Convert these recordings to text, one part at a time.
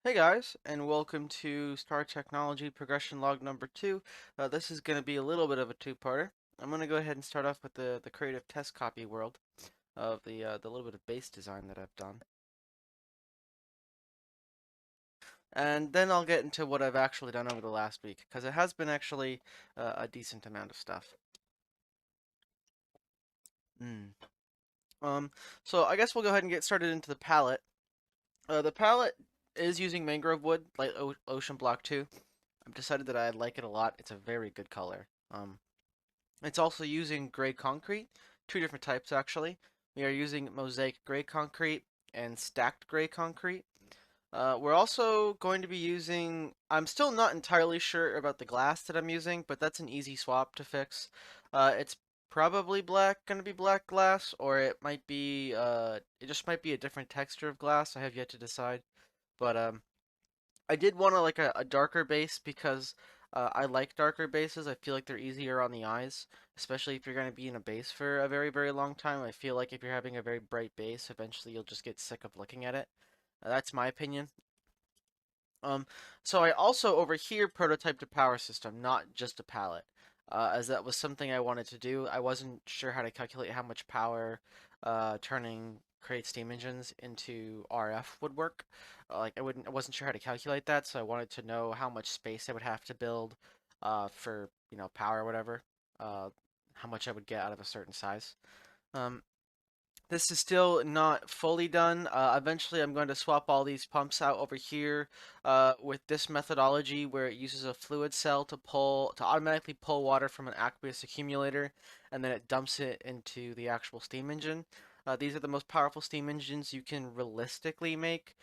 Hey guys, and welcome to Star Technology Progression Log number 2. This is going to be a little bit of a two-parter. I'm going to go ahead and start off with the creative test copy world of the little bit of base design that I've done. And then I'll get into what I've actually done over the last week, because it has been actually a decent amount of stuff. Mm. Um, so I guess we'll go ahead and get started into the palette. The palette is using mangrove wood, like Ocean Block 2. I've decided that I like it a lot. It's a very good color. It's also using gray concrete, two different types actually. We are using mosaic gray concrete and stacked gray concrete. We're also going to be using, I'm still not entirely sure about the glass that I'm using, but that's an easy swap to fix. It's probably going to be black glass, or it might be, it just might be a different texture of glass. I have yet to decide. But I did want to like a darker base because I like darker bases. I feel like they're easier on the eyes, especially if you're going to be in a base for a very, very long time. I feel like if you're having a very bright base, eventually you'll just get sick of looking at it. That's my opinion. Um, so I also over here prototyped a power system, not just a palette, as that was something I wanted to do. I wasn't sure how to calculate how much power turning create steam engines into RF would work. I wasn't sure how to calculate that, so I wanted to know how much space I would have to build for power or whatever, uh, how much I would get out of a certain size. Um, this is still not fully done. Eventually, I'm going to swap all these pumps out over here with this methodology where it uses a fluid cell to automatically pull water from an aqueous accumulator, and then it dumps it into the actual steam engine. These are the most powerful steam engines you can realistically make.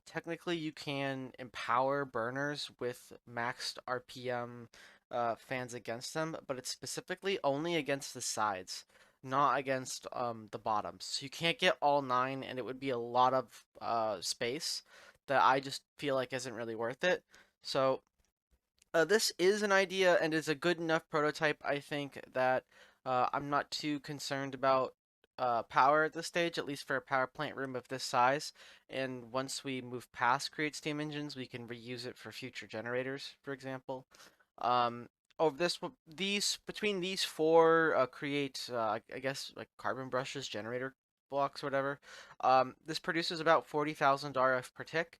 Technically, you can empower burners with maxed RPM fans against them, but it's specifically only against the sides, not against the bottoms. So you can't get all 9, and it would be a lot of space that I just feel like isn't really worth it. So this is an idea and is a good enough prototype, I think, that I'm not too concerned about power at this stage, at least for a power plant room of this size. And once we move past create steam engines, we can reuse it for future generators, for example. Um, of these between these four create I guess like carbon brushes, generator blocks, whatever. This produces about 40,000 RF per tick.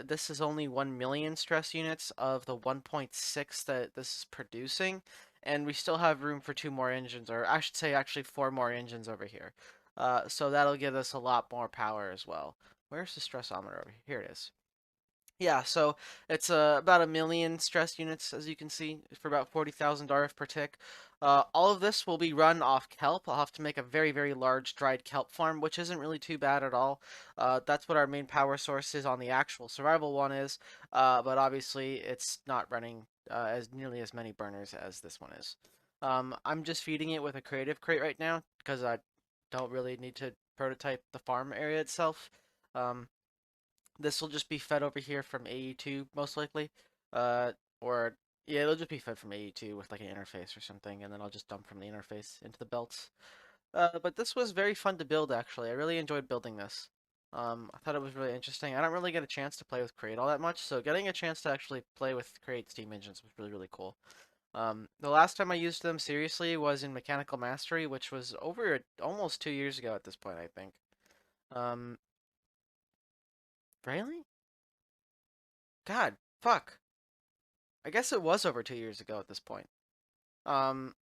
This is only 1 million stress units of the 1.6 that this is producing, and we still have room for 2 more engines, or I should say actually 4 more engines over here. So that'll give us a lot more power as well. Where's the stressometer over here? Here it is. Yeah, so it's about 1 million stress units, as you can see, for about 40,000 RF per tick. All of this will be run off kelp. I'll have to make a very, very large dried kelp farm, which isn't really too bad at all. That's what our main power source is on the actual survival one is, but obviously it's not running as nearly as many burners as this one is. I'm just feeding it with a creative crate right now because I don't really need to prototype the farm area itself. Um, this will just be fed over here from AE2 most likely. Uh, or yeah, it'll just be fed from AE2 with like an interface or something, and then I'll just dump from the interface into the belts. But this was very fun to build actually. I really enjoyed building this. I thought it was really interesting. I don't really get a chance to play with Create all that much, so getting a chance to actually play with Create Steam engines was really, really cool. The last time I used them seriously was in Mechanical Mastery, which was over almost 2 years ago at this point, I think. Um, really? God, fuck. I guess it was over 2 years ago at this point. Um,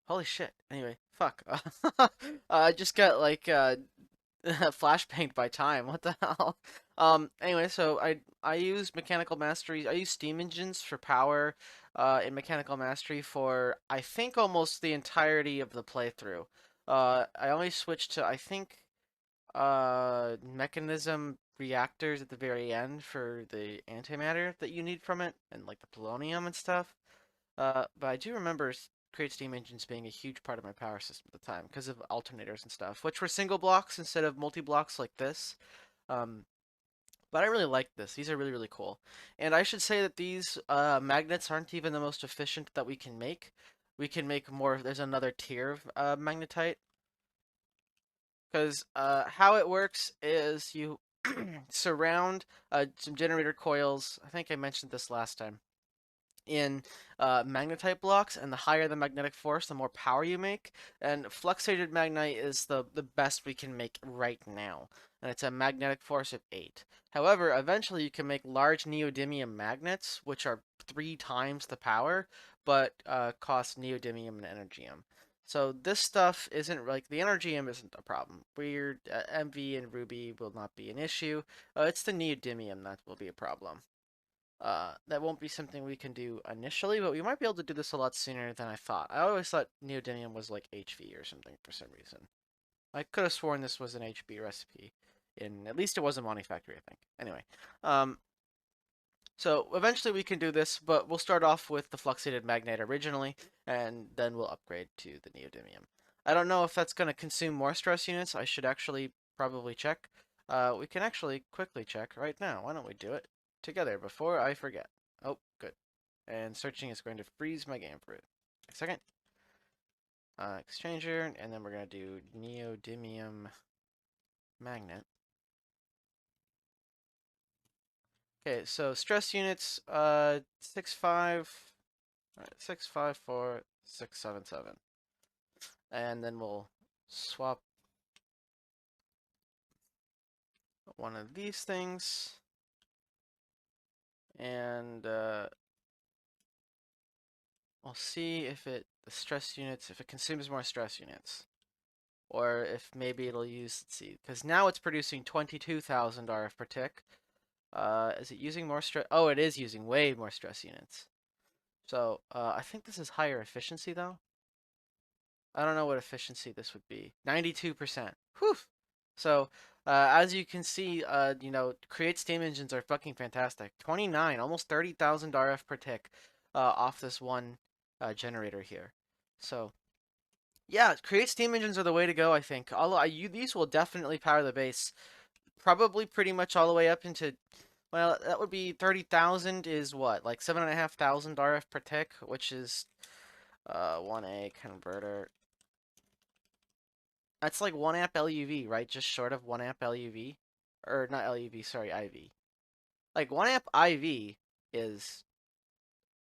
holy shit. Anyway, fuck. I just got like flashbanged by time. What the hell? Anyway, so I use Mechanical Mastery. I use Steam engines for power in Mechanical Mastery for I think almost the entirety of the playthrough. I only switched to I think mechanism reactors at the very end for the antimatter that you need from it and like the polonium and stuff. But I do remember create steam engines being a huge part of my power system at the time because of alternators and stuff, which were single blocks instead of multi blocks like this. Um, but I really like this. These are really, really cool. And I should say that these magnets aren't even the most efficient that we can make. We can make more. There's another tier of magnetite because how it works is surround some generator coils. I think I mentioned this last time in magnetite blocks, and the higher the magnetic force, the more power you make. And fluxated magnetite is the best we can make right now, and it's a magnetic force of 8. However, eventually you can make large neodymium magnets, which are 3 times the power, but cost neodymium and energium. So this stuff isn't like the energium isn't a problem. Weird MV and Ruby will not be an issue. It's the neodymium that will be a problem. That won't be something we can do initially, but we might be able to do this a lot sooner than I thought. I always thought neodymium was like HV or something for some reason. I could have sworn this was an HB recipe. At least it was a Monty Factory, I think. Anyway, um, so eventually we can do this, but we'll start off with the fluxated magnate originally, and then we'll upgrade to the neodymium. I don't know if that's going to consume more stress units. I should actually probably check. We can actually quickly check right now. Why don't we do it together before I forget? Oh, good. And searching is going to freeze my game for a second. Exchanger, and then we're going to do neodymium magnet. Okay, so stress units, 6.5, all right, 6.54677, and then we'll swap one of these things, and we'll see if the stress units, if it consumes more stress units, or if maybe it'll use, let's see, because now it's producing 22,000 RF per tick. Is it using more stress? Oh, it is using way more stress units. So I think this is higher efficiency though. I don't know what efficiency this would be. 92%. Whew. So, as you can see, create steam engines are fucking fantastic. 29, almost 30,000 RF per tick off this one generator here. So, yeah, create steam engines are the way to go, I think. These will definitely power the base. Probably pretty much all the way up into, well, that would be 30,000 is what? Like 7,500 RF per tick, which is 1A converter. That's like 1 amp LUV, right? Just short of 1 amp LUV. Or not LUV, sorry, IV. Like 1 amp IV is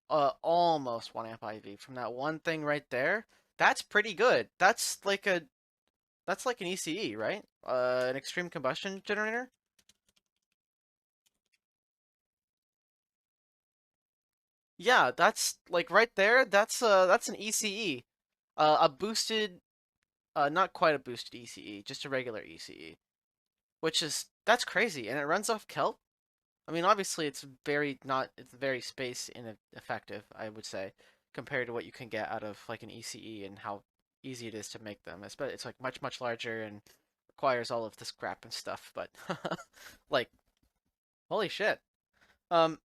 almost 1 amp IV from that one thing right there. That's pretty good. That's like an ECE, right? An extreme combustion generator. Yeah, that's like right there. That's an ECE. A boosted not quite a boosted ECE, just a regular ECE, which is that's crazy, and it runs off kelp. I mean, obviously, it's very space ineffective, I would say, compared to what you can get out of like an ECE and how easy it is to make them. It's like much larger and requires all of the scrap and stuff. But like, holy shit. Um,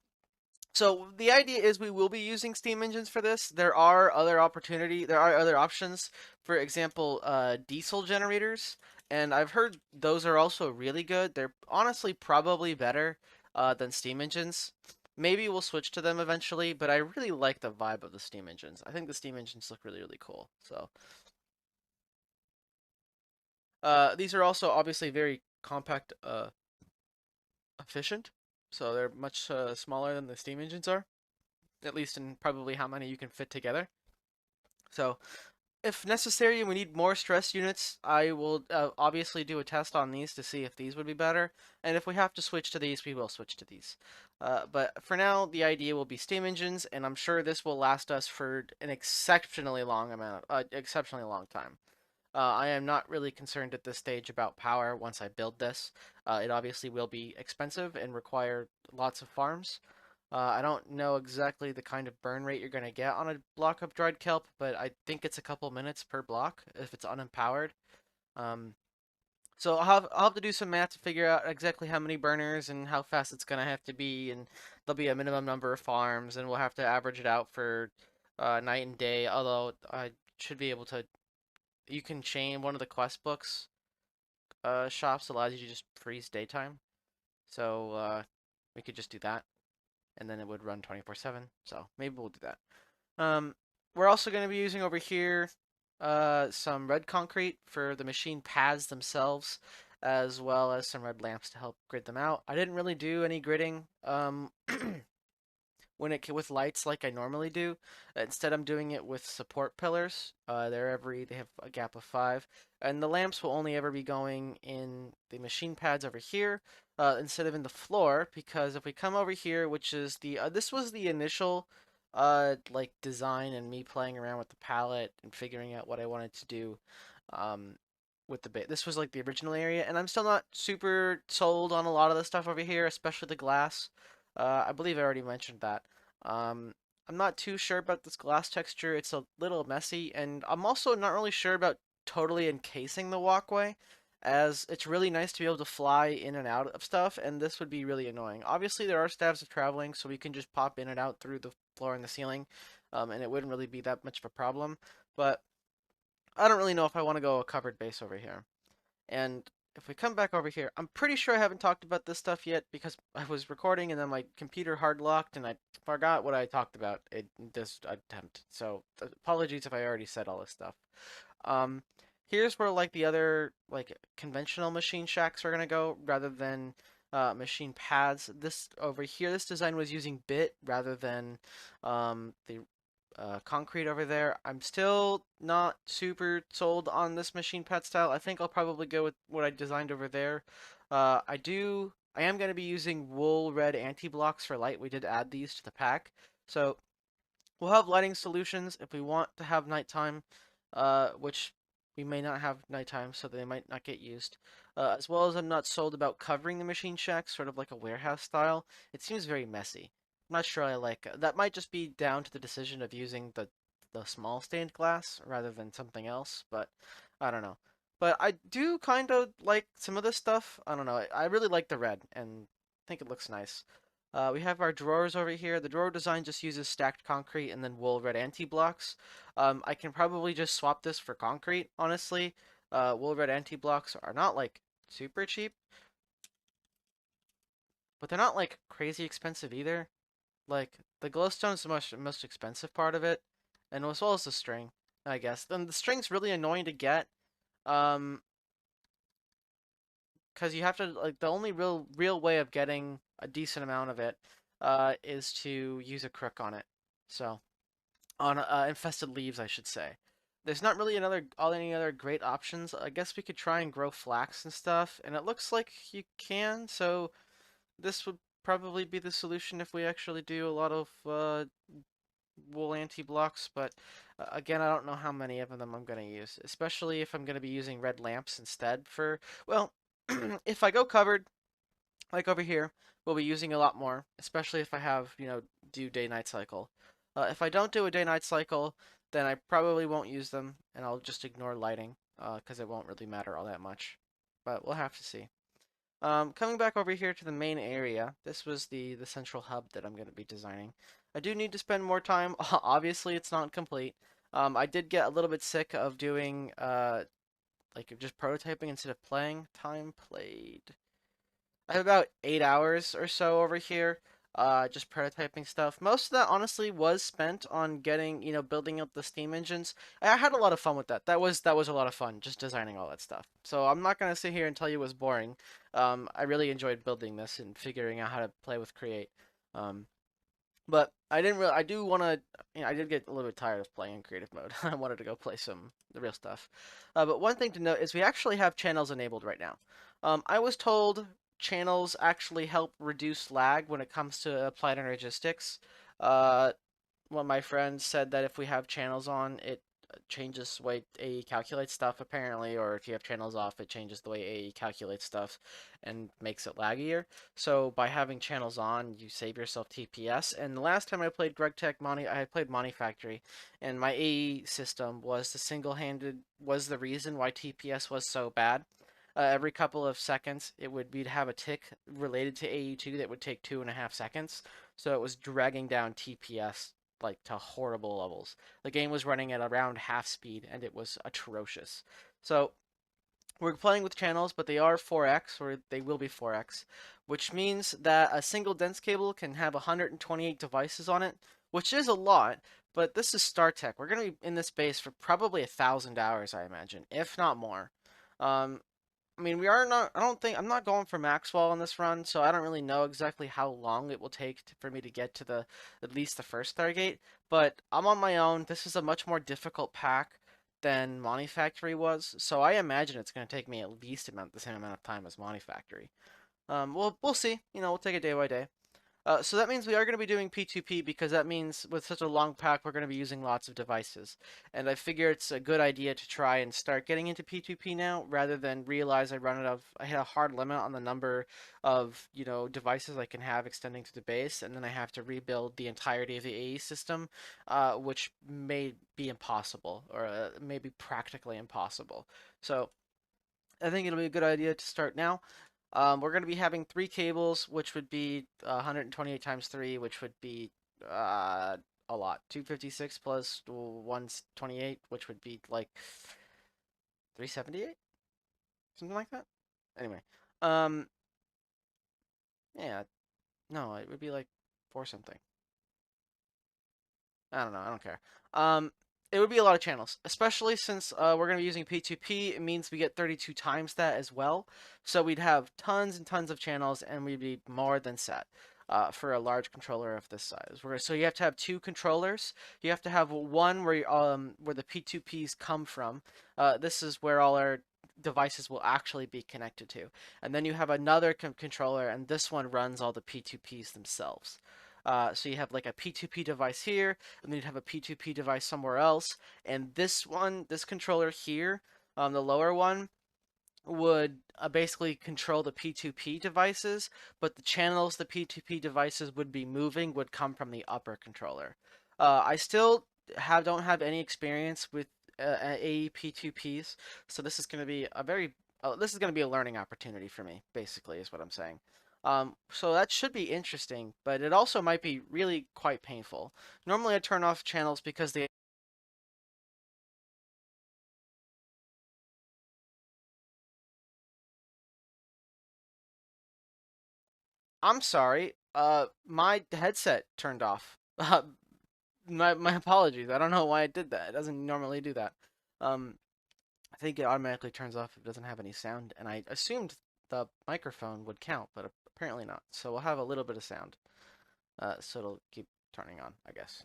so the idea is we will be using steam engines for this. There are other options. For example, diesel generators, and I've heard those are also really good. They're honestly probably better than steam engines. Maybe we'll switch to them eventually, but I really like the vibe of the steam engines. I think the steam engines look really cool. So these are also obviously very compact, efficient. So they're much smaller than the steam engines are, at least in probably how many you can fit together. So, if necessary and we need more stress units, I will obviously do a test on these to see if these would be better. And if we have to switch to these, we will switch to these. But for now, the idea will be steam engines, and I'm sure this will last us for an exceptionally long time. I am not really concerned at this stage about power once I build this. It obviously will be expensive and require lots of farms. I don't know exactly the kind of burn rate you're going to get on a block of dried kelp, but I think it's a couple minutes per block if it's unempowered. Um, so I'll have to do some math to figure out exactly how many burners and how fast it's going to have to be, and there'll be a minimum number of farms, and we'll have to average it out for night and day. Although I should be able to, you can chain one of the quest books shops allows you to just freeze daytime, so we could just do that and then it would run 24/7. So maybe we'll do that. Um, we're also going to be using over here some red concrete for the machine pads themselves. as well as some red lamps to help grid them out. I didn't really do any gridding when it with lights like I normally do. Instead, I'm doing it with support pillars. They have a gap of 5, and the lamps will only ever be going in the machine pads over here instead of in the floor. Because if we come over here, which is this was the initial like design and me playing around with the palette and figuring out what I wanted to do. Um, with the bit. This was like the original area, and I'm still not super sold on a lot of the stuff over here, especially the glass. I believe I already mentioned that. Um, I'm not too sure about this glass texture. It's a little messy, and I'm also not really sure about totally encasing the walkway, as it's really nice to be able to fly in and out of stuff, and this would be really annoying. Obviously, there are staves of traveling, so we can just pop in and out through the floor and the ceiling, and it wouldn't really be that much of a problem, but I don't really know if I want to go a covered base over here. And if we come back over here, I'm pretty sure I haven't talked about this stuff yet because I was recording and then my computer hard locked and I forgot what I talked about in this attempt. So apologies if I already said all this stuff. Um, Here's where like the other like conventional machine shacks are gonna go rather than machine pads. This over here, this design was using bit rather than the concrete over there. I'm still not super sold on this machine pad style. I think I'll probably go with what I designed over there. I am going to be using wool red anti-blocks for light. We did add these to the pack. So we'll have lighting solutions if we want to have nighttime, which we may not have nighttime, so they might not get used. As well as I'm not sold about covering the machine shack, sort of like a warehouse style. It seems very messy. I'm not sure I like it. That might just be down to the decision of using the small stained glass rather than something else, but I don't know. But I do kind of like some of this stuff. I don't know. I really like the red and think it looks nice. We have our drawers over here. The drawer design just uses stacked concrete and then wool red anti-blocks. I can probably just swap this for concrete, honestly. Wool red anti-blocks are not like super cheap, but they're not like crazy expensive either. Like the glowstone is the most expensive part of it, and as well as the string, I guess. Then the string's really annoying to get, um, because you have to like the only real way of getting a decent amount of it, is to use a crook on it. So. On infested leaves, I should say. There's not really any other great options. I guess we could try and grow flax and stuff, and it looks like you can. So this would probably be the solution if we actually do a lot of wool anti-blocks. But again, I don't know how many of them I'm gonna use, especially if I'm gonna be using red lamps instead for. Well, if I go covered, like over here, we'll be using a lot more, especially if I have, do day-night cycle. If I don't do a day-night cycle, then I probably won't use them, and I'll just ignore lighting, because it won't really matter all that much. But we'll have to see. Coming back over here to the main area, this was the central hub that I'm going to be designing. I do need to spend more time. Obviously, it's not complete. I did get a little bit sick of doing, like just prototyping instead of playing. Time played. I have about 8 hours or so over here, just prototyping stuff. Most of that honestly was spent on getting, building up the Steam engines. I had a lot of fun with that. That was a lot of fun, just designing all that stuff. So I'm not gonna sit here and tell you it was boring. I really enjoyed building this and figuring out how to play with Create. Um, but I didn't really. I do want to. I did get a little bit tired of playing in creative mode. I wanted to go play some the real stuff. But one thing to note is we actually have channels enabled right now. I was told channels actually help reduce lag when it comes to applied energistics. Uh, One of my friends said that if we have channels on, it changes the way AE calculates stuff apparently, or if you have channels off, it changes the way AE calculates stuff and makes it laggier. So by having channels on, you save yourself TPS. And the last time I played GregTech Monty, I played Monty Factory, and my AE system was was the reason why TPS was so bad. Every couple of seconds, we'd have a tick related to AE2 that would take 2.5 seconds. So it was dragging down TPS like to horrible levels. The game was running at around half speed and it was atrocious. So we're playing with channels, but they are 4x, or they will be 4x, which means that a single dense cable can have 128 devices on it, which is a lot, but this is StarTech. We're going to be in this base for probably 1,000 hours, I imagine, if not more. Um, I mean, we are not. I don't think I'm not going for Maxwell on this run, so I don't really know exactly how long it will take for me to get to the at least the first Stargate. But I'm on my own. This is a much more difficult pack than Monty Factory was, so I imagine it's going to take me at least the same amount of time as Monty Factory. We'll see. We'll take it day by day. So that means we are going to be doing P2P because that means with such a long pack, we're going to be using lots of devices. And I figure it's a good idea to try and start getting into P2P now rather than realize I hit a hard limit on the number of, devices I can have extending to the base, and then I have to rebuild the entirety of the AE system, which may be impossible or maybe practically impossible. So I think it'll be a good idea to start now. We're going to be having three cables, which would be 128 times 3, which would be a lot. 256 plus 128, which would be like 378? Something like that? Anyway. Um, yeah, no, it would be like 4 something. I don't know. I don't care. Um, it would be a lot of channels, especially since we're going to be using P2P. It means we get 32 times that as well. So we'd have tons and tons of channels, and we'd be more than set for a large controller of this size. So you have to have 2 controllers. You have to have one where the P2Ps come from. This is where all our devices will actually be connected to. And then you have another controller, and this one runs all the P2Ps themselves. So you have like a P2P device here, and then you'd have a P2P device somewhere else. And this controller here, the lower one, would basically control the P2P devices, but the channels the P2P devices would be moving would come from the upper controller. I still don't have any experience with AE P2Ps, so this is going to be a learning opportunity for me, basically, is what I'm saying. So that should be interesting, but it also might be really quite painful. Normally I turn off channels because they I'm sorry. My headset turned off. My apologies. I don't know why it did that. It doesn't normally do that. Um, I think it automatically turns off if it doesn't have any sound, and I assumed the microphone would count, but apparently not. So we'll have a little bit of sound. So it'll keep turning on, I guess.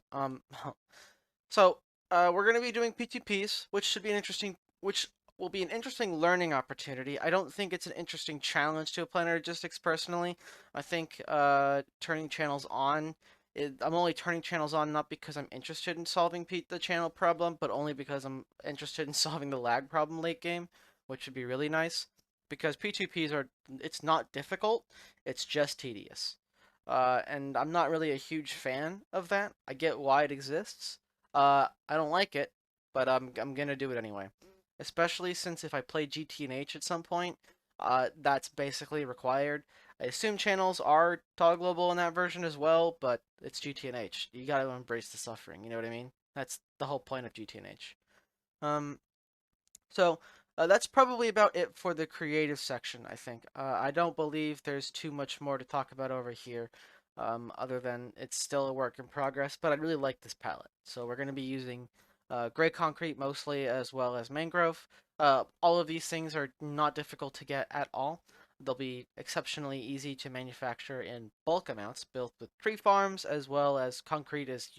So we're going to be doing P2Ps, which will be an interesting learning opportunity. I don't think it's an interesting challenge to apply logistics personally. I think turning channels on. I'm only turning channels on not because I'm interested in solving the channel problem, but only because I'm interested in solving the lag problem late game, which would be really nice. Because P2Ps it's not difficult, it's just tedious. And I'm not really a huge fan of that. I get why it exists. I don't like it, but I'm gonna do it anyway. Especially since if I play GT&H at some point, that's basically required. I assume channels are toggleable in that version as well, but it's GT&H. You gotta embrace the suffering. You know what I mean? That's the whole point of GT&H. Um, so that's probably about it for the creative section, I think. I don't believe there's too much more to talk about over here, other than it's still a work in progress, but I really like this palette. So we're going to be using gray concrete mostly, as well as mangrove. All of these things are not difficult to get at all. They'll be exceptionally easy to manufacture in bulk amounts, built with tree farms, as well as concrete is,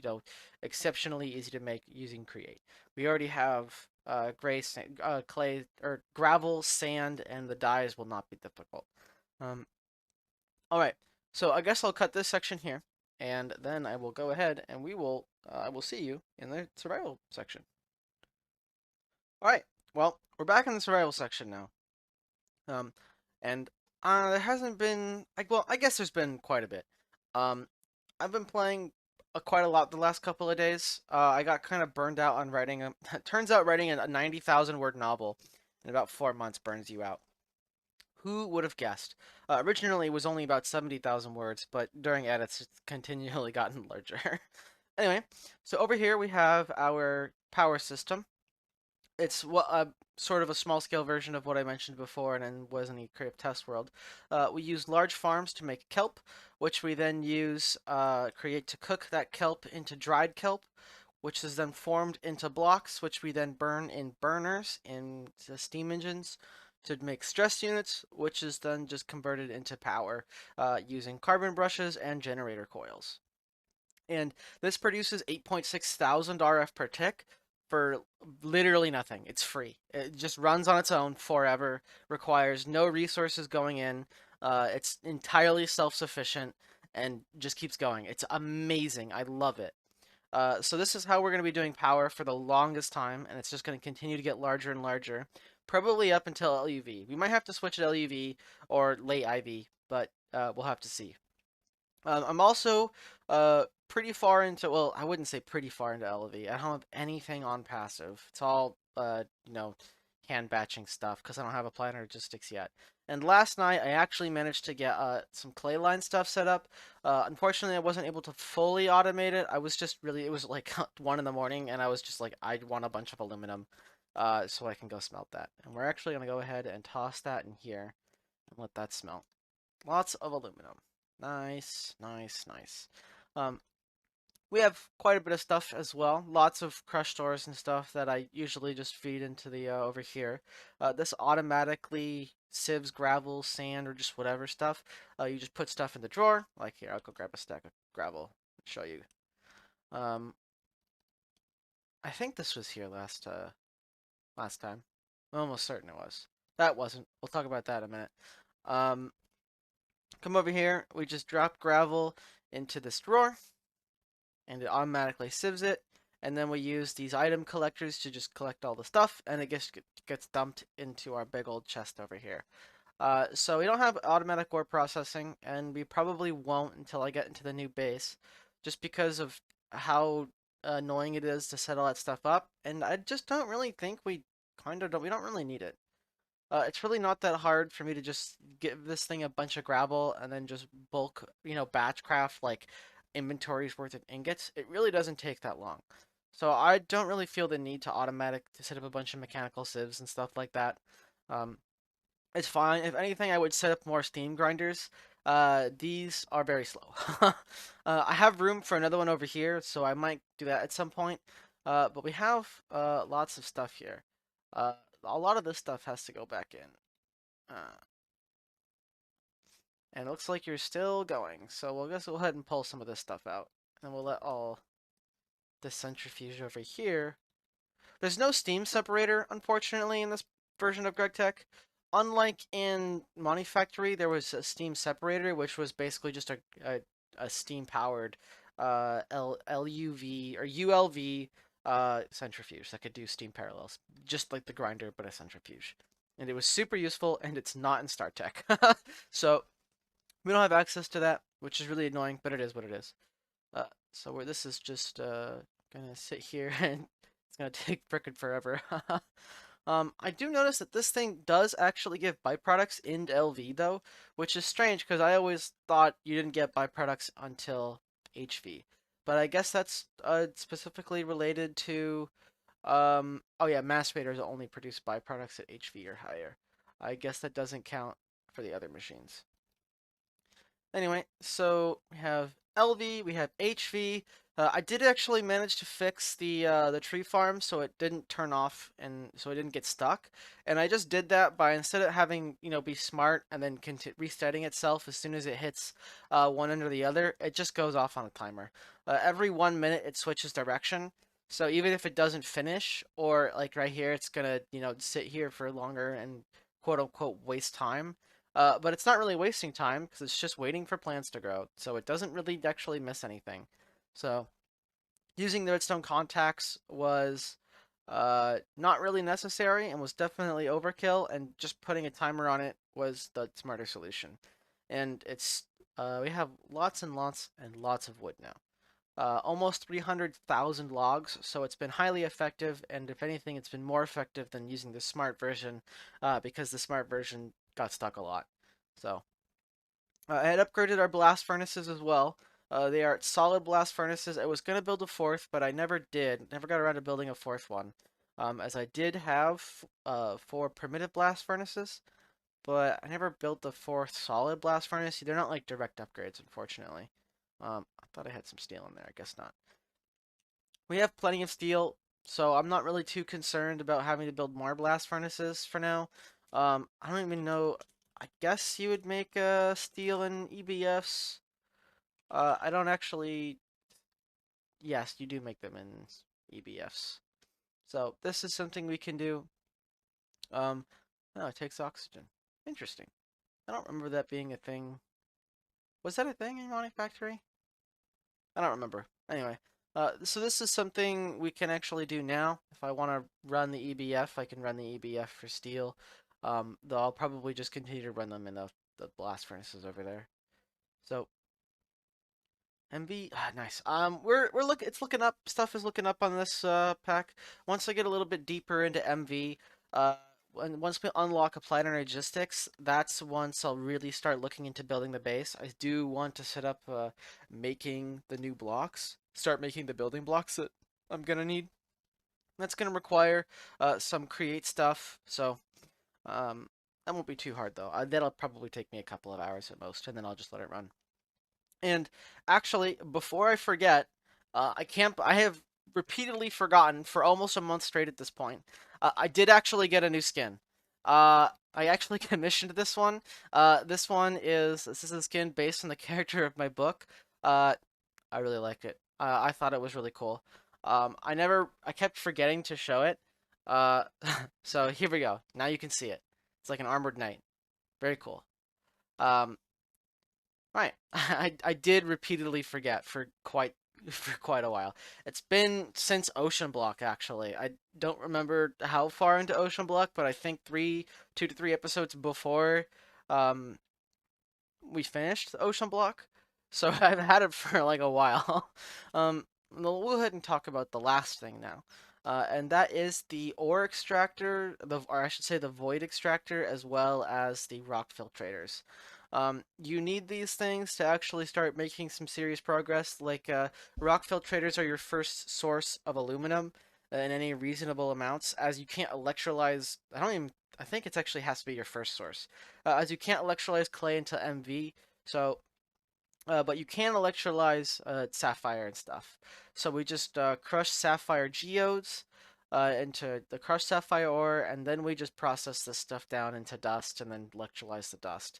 exceptionally easy to make using Create. We already have clay, or gravel, sand, and the dyes will not be difficult. Um, all right, so I guess I'll cut this section here, and then I will go ahead and I will see you in the survival section. All right, well, we're back in the survival section now. Um, and there hasn't been like, well, I guess there's been quite a bit. Um, I've been playing quite a lot the last couple of days. I got kind of burned out on writing a. Turns out writing a 90,000 word novel in about 4 months burns you out. Who would have guessed? Originally, it was only about 70,000 words, but during edits, it's continually gotten larger. Anyway, so over here we have our power system. It's what sort of a small scale version of what I mentioned before and then was in the Creative Test World. We use large farms to make kelp, which we then use create to cook that kelp into dried kelp, which is then formed into blocks, which we then burn in burners in the steam engines to make stress units, which is then just converted into power using carbon brushes and generator coils. And this produces 8.6 thousand RF per tick for literally nothing. It's free. It just runs on its own forever, requires no resources going in. It's entirely self-sufficient and just keeps going. It's amazing. I love it. So this is how we're going to be doing power for the longest time, and it's just going to continue to get larger and larger, probably up until LUV. We might have to switch to LUV or late IV, but we'll have to see. I'm also pretty far into, well, I wouldn't say pretty far into LV. I don't have anything on passive. It's all hand batching stuff because I don't have applied logistics yet. And last night I actually managed to get some clay line stuff set up. Unfortunately, I wasn't able to fully automate it. I was just really, it was like 1 in the morning, and I was just like, I want a bunch of aluminum, so I can go smelt that. And we're actually gonna go ahead and toss that in here and let that smelt. Lots of aluminum. Nice, nice, nice. Um, we have quite a bit of stuff as well. Lots of crush doors and stuff that I usually just feed into the over here. This automatically sieves gravel, sand, or just whatever stuff. You just put stuff in the drawer. Like here, I'll go grab a stack of gravel and show you. Um, I think this was here last time. I'm almost certain it was. That wasn't. We'll talk about that in a minute. Um, Come over here. We just drop gravel into this drawer, and it automatically sieves it. And then we use these item collectors to just collect all the stuff, and it gets dumped into our big old chest over here. So we don't have automatic ore processing, and we probably won't until I get into the new base, just because of how annoying it is to set all that stuff up. And I just don't really think we don't really need it. It's really not that hard for me to just give this thing a bunch of gravel and then just bulk, batch craft like inventories worth of ingots. It really doesn't take that long. So I don't really feel the need to set up a bunch of mechanical sieves and stuff like that. Um, it's fine. If anything, I would set up more steam grinders. These are very slow. I have room for another one over here, so I might do that at some point. But we have lots of stuff here. Uh, a lot of this stuff has to go back in. Uh, and it looks like you're still going, so we'll go ahead and pull some of this stuff out. And we'll let all this centrifuge over here. There's no steam separator, unfortunately, in this version of GregTech. Unlike in Money Factory, there was a steam separator, which was basically just a steam powered LUV or ULV centrifuge that could do steam parallels, just like the grinder, but a centrifuge. And it was super useful, and it's not in StarTech. So we don't have access to that, which is really annoying, but it is what it is. So where this is just gonna sit here and it's gonna take frickin' forever. I do notice that this thing does actually give byproducts in LV though, which is strange because I always thought you didn't get byproducts until HV. But I guess that's specifically related to oh yeah, masturbators only produce byproducts at HV or higher. I guess that doesn't count for the other machines. Anyway, so we have LV, we have HV. I did actually manage to fix the tree farm so it didn't turn off and so it didn't get stuck. And I just did that by instead of having be smart and then resetting itself as soon as it hits one end or the other, it just goes off on a timer. Every 1 minute it switches direction. So even if it doesn't finish or like right here, it's gonna sit here for longer and quote unquote waste time. But it's not really wasting time because it's just waiting for plants to grow, so it doesn't really actually miss anything. So using the redstone contacts was not really necessary and was definitely overkill, and just putting a timer on it was the smarter solution. And we have lots and lots and lots of wood now. Almost 300,000 logs, so it's been highly effective, and if anything, it's been more effective than using the smart version because the smart version got stuck a lot. So I had upgraded our blast furnaces as well. They are solid blast furnaces. I was going to build a fourth, but I never did. Never got around to building a fourth one. As I did have 4 primitive blast furnaces, but I never built the fourth solid blast furnace. They're not like direct upgrades, unfortunately. I thought I had some steel in there. I guess not. We have plenty of steel, so I'm not really too concerned about having to build more blast furnaces for now. I don't even know. I guess you would make steel and EBFs. I don't actually. Yes, you do make them in EBFs. So this is something we can do. Um, no, it takes oxygen. Interesting. I don't remember that being a thing. Was that a thing in Money Factory? I don't remember. Anyway, so this is something we can actually do now. If I want to run the EBF, I can run the EBF for steel. Though I'll probably just continue to run them in the blast furnaces over there. So MV, nice. We're look. It's looking up. Stuff is looking up on this pack. Once I get a little bit deeper into MV, uh, once we unlock applied energistics, that's once I'll really start looking into building the base. I do want to set up making the new blocks. Start making the building blocks that I'm gonna need. That's gonna require some create stuff. So that won't be too hard though. That'll probably take me a couple of hours at most, and then I'll just let it run. And actually, before I forget, I can't. I have repeatedly forgotten for almost a month straight at this point. I did actually get a new skin. I actually commissioned this one. This is a skin based on the character of my book. Uh, I really like it. I thought it was really cool. I kept forgetting to show it. Uh, so here we go. Now you can see it. It's like an armored knight. Very cool. Um, Right. I did repeatedly forget for quite for quite a while. It's been since Ocean Block actually. I don't remember how far into Ocean Block, but I think 2 to 3 episodes before um we finished the Ocean Block. So I've had it for like a while. We'll go ahead and talk about the last thing now. And that is the ore extractor, or I should say the void extractor, as well as the rock filtrators. You need these things to actually start making some serious progress. Like rock filtrators are your first source of aluminum in any reasonable amounts, as you can't electrolyze. I don't even. I think it actually has to be your first source, as you can't electrolyze clay into MV. So but you can electrolyze sapphire and stuff. So we just crush sapphire geodes into the crushed sapphire ore, and then we just process this stuff down into dust and then electrolyze the dust.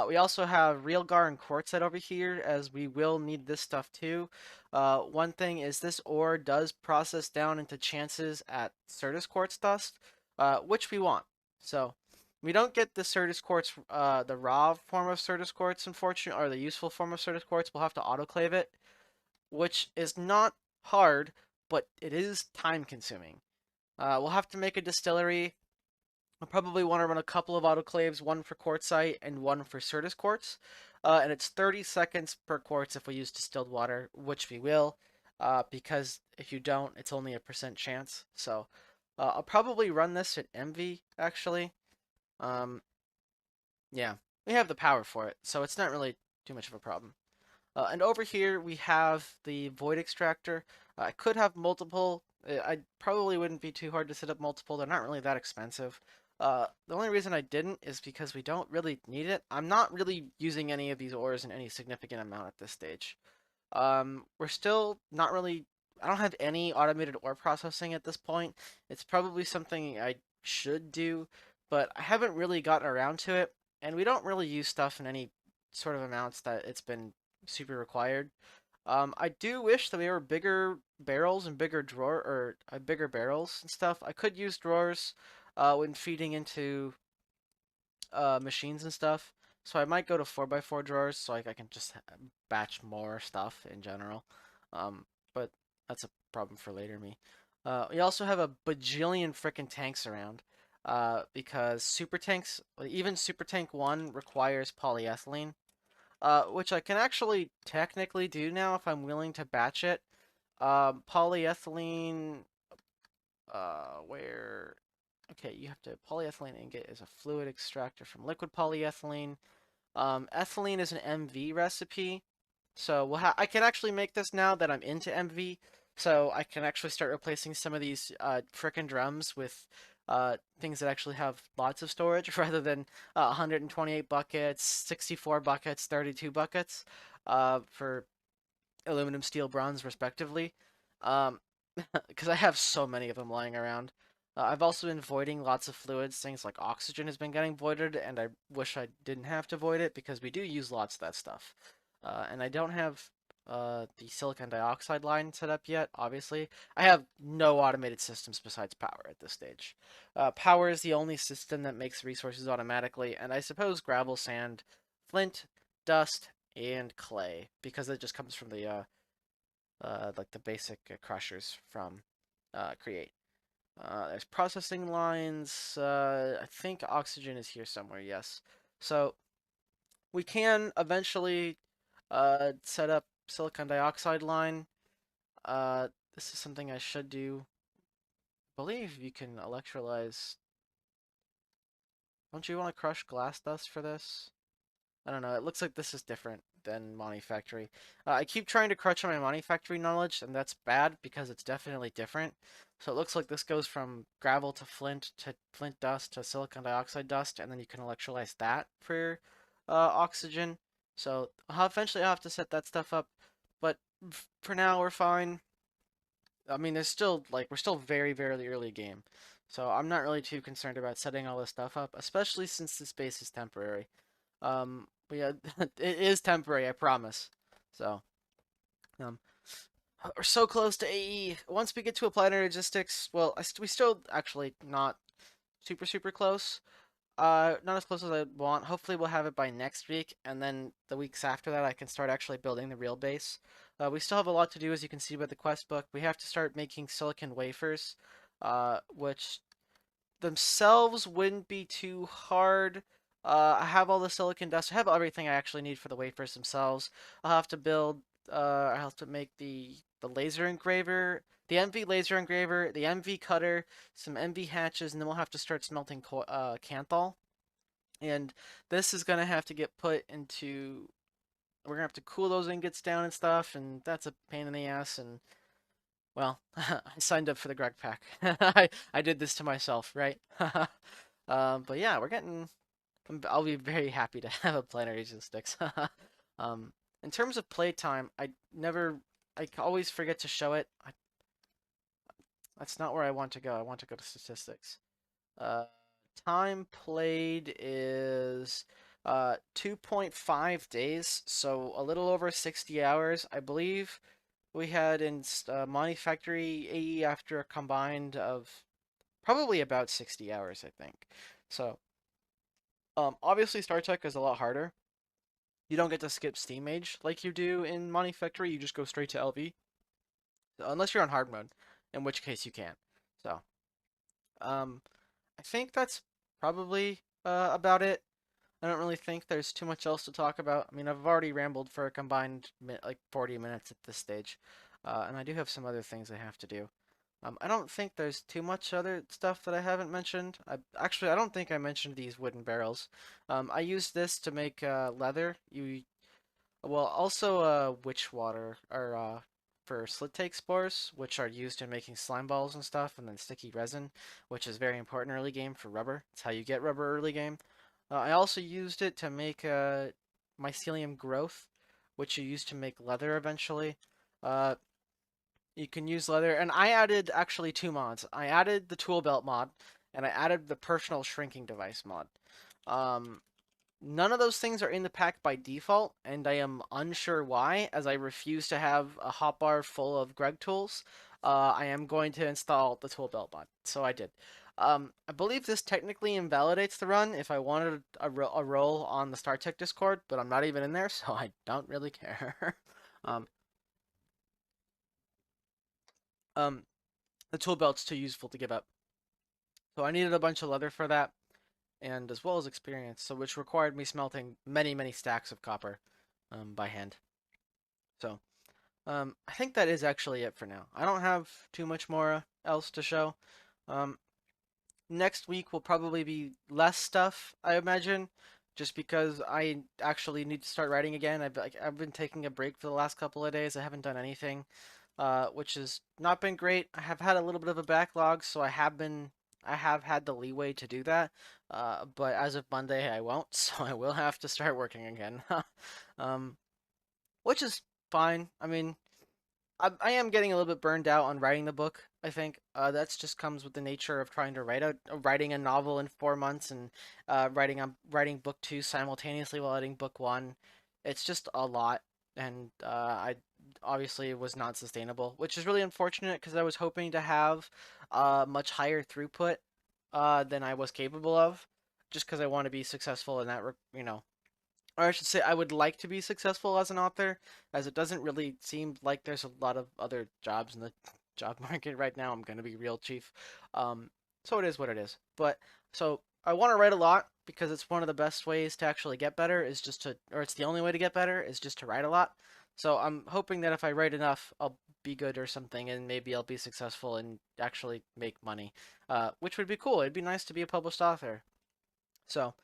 We also have realgar and quartzite over here, as we will need this stuff too. One thing is this ore does process down into chances at Certus quartz dust, which we want. So we don't get the Certus quartz, the raw form of Certus quartz, unfortunately, or the useful form of Certus quartz. We'll have to autoclave it, which is not hard, but it is time consuming. We'll have to make a distillery. I'll probably want to run a couple of autoclaves, one for quartzite and one for Certus quartz. And it's 30 seconds per quartz if we use distilled water, which we will, because if you don't, it's only a percent chance. So I'll probably run this at MV, actually. Um, yeah, we have the power for it, so it's not really too much of a problem. And over here we have the void extractor. I could have multiple. I probably wouldn't be too hard to set up multiple. They're not really that expensive. The only reason I didn't is because we don't really need it. I'm not really using any of these ores in any significant amount at this stage. We're still not really. I don't have any automated ore processing at this point. It's probably something I should do, but I haven't really gotten around to it. And we don't really use stuff in any sort of amounts that it's been super required. I do wish that we were bigger barrels and bigger bigger barrels and stuff. I could use drawers when feeding into machines and stuff. So I might go to 4x4 drawers so I can just batch more stuff in general. But that's a problem for later me. We also have a bajillion frickin' tanks around. Because super tanks, even super tank 1 requires polyethylene. Which I can actually technically do now if I'm willing to batch it. Polyethylene, where okay, you have to polyethylene ingot is a fluid extractor from liquid polyethylene. Ethylene is an MV recipe, so I can actually make this now that I'm into MV. So I can actually start replacing some of these frickin' drums with things that actually have lots of storage rather than 128 buckets, 64 buckets, 32 buckets for aluminum, steel, bronze, respectively. Um, because I have so many of them lying around. I've also been voiding lots of fluids. Things like oxygen has been getting voided, and I wish I didn't have to void it because we do use lots of that stuff. And I don't have the silicon dioxide line set up yet, obviously. I have no automated systems besides power at this stage. Power is the only system that makes resources automatically, and I suppose gravel, sand, flint, dust, and clay, because it just comes from the like the basic crushers from Create. There's processing lines. I think oxygen is here somewhere, yes. So we can eventually set up silicon dioxide line. This is something I should do. I believe you can electrolyze. Don't you want to crush glass dust for this? I don't know. It looks like this is different than Monty Factory. I keep trying to crutch on my Monty Factory knowledge, and that's bad because it's definitely different. So it looks like this goes from gravel to flint dust to silicon dioxide dust, and then you can electrolyze that for oxygen. So eventually I'll have to set that stuff up, but for now we're fine. I mean, there's still like we're still very, very early game, so I'm not really too concerned about setting all this stuff up, especially since this base is temporary. But yeah, it is temporary, I promise. So, um, we're so close to AE. Once we get to a planetary logistics, well, we still actually not super close. Not as close as I want. Hopefully, we'll have it by next week, and then the weeks after that, I can start actually building the real base. We still have a lot to do, as you can see by the quest book. We have to start making silicon wafers, which themselves wouldn't be too hard. I have all the silicon dust. I have everything I actually need for the wafers themselves. I'll have to build. I have to make the laser engraver, the MV laser engraver, the MV cutter, some MV hatches, and then we'll have to start smelting Canthal. And this is gonna have to get put into. We're gonna have to cool those ingots down and stuff, and that's a pain in the ass. And well, I signed up for the Greg pack. I did this to myself, right? But yeah, we're getting. I'll be very happy to have a planetary agent sticks. um, in terms of playtime, I always forget to show it. That's not where I want to go. I want to go to statistics. Uh, time played is 2.5 days, so a little over 60 hours. I believe we had in Monty Factory AE after a combined of probably about 60 hours, I think. So, obviously Star Trek is a lot harder. You don't get to skip Steam Age like you do in Monty Factory. You just go straight to LV, unless you're on hard mode, in which case you can. So, um, I think that's probably about it. I don't really think there's too much else to talk about. I mean, I've already rambled for a combined like 40 minutes at this stage, and I do have some other things I have to do. I don't think there's too much other stuff that I haven't mentioned. I don't think I mentioned these wooden barrels. I used this to make leather. Also witch water or for slit take spores, which are used in making slime balls and stuff, and then sticky resin, which is very important early game for rubber. It's how you get rubber early game. I also used it to make mycelium growth, which you use to make leather eventually. Uh, you can use leather, and I added actually two mods. I added the tool belt mod, and I added the personal shrinking device mod. Um, None of those things are in the pack by default, and I am unsure why, as I refuse to have a hotbar full of Greg tools. I am going to install the tool belt mod, so I did. I believe this technically invalidates the run if I wanted a role on the StarTech Discord, but I'm not even in there, so I don't really care. um, um, the tool belt's too useful to give up, so I needed a bunch of leather for that, and as well as experience, so which required me smelting many stacks of copper by hand. So I think that is actually it for now. I don't have too much more else to show. Um, Next week will probably be less stuff, I imagine, just because I actually need to start writing again. I've been taking a break for the last couple of days. I haven't done anything, which has not been great. I have had a little bit of a backlog, so I have had the leeway to do that. But as of Monday, I won't, so I will have to start working again. um, which is fine. I mean, I am getting a little bit burned out on writing the book. I think that's just comes with the nature of trying to writing a novel in 4 months and writing book two simultaneously while writing book one. It's just a lot, and I obviously was not sustainable, which is really unfortunate because I was hoping to have much higher throughput than I was capable of, just because I want to be successful in that, or I should say, I would like to be successful as an author, as it doesn't really seem like there's a lot of other jobs in the job market right now. I'm gonna be real, chief. Um, so it is what it is. But so I want to write a lot because it's one of the best ways to actually get better is just to, or it's the only way to get better is just to write a lot. So I'm hoping that if I write enough, I'll be good or something, and maybe I'll be successful and actually make money, which would be cool. It'd be nice to be a published author. So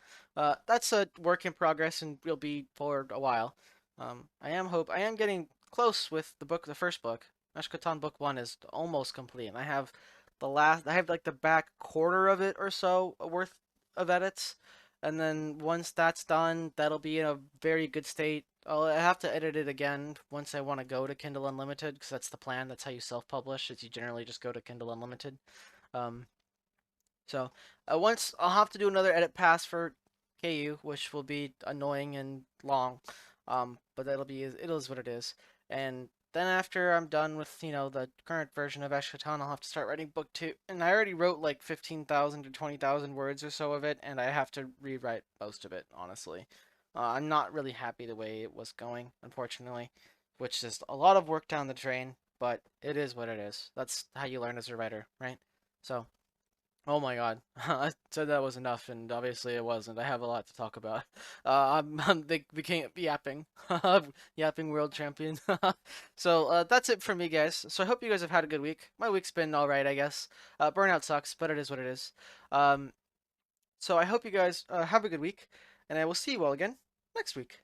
that's a work in progress and will be for a while. I am getting close with the first book. Meshkatan book one is almost complete, and I have like the back quarter of it or so worth of edits, and then once that's done, that'll be in a very good state. I have to edit it again once I want to go to Kindle Unlimited because that's the plan. That's how you self-publish. Is you generally just go to Kindle Unlimited. Um, so once I'll have to do another edit pass for KU, which will be annoying and long. But it is what it is. And then after I'm done with the current version of Eshkatan, I'll have to start writing book two. And I already wrote like 15,000 to 20,000 words or so of it, and I have to rewrite most of it. Honestly, I'm not really happy the way it was going, unfortunately, which is a lot of work down the drain. But it is what it is. That's how you learn as a writer, right? So. Oh my God. I said that was enough, and obviously it wasn't. I have a lot to talk about. They became yapping. Yapping world champion. So that's it for me, guys. So I hope you guys have had a good week. My week's been all right, I guess. Burnout sucks, but it is what it is. Um, so I hope you guys have a good week, and I will see you all again next week.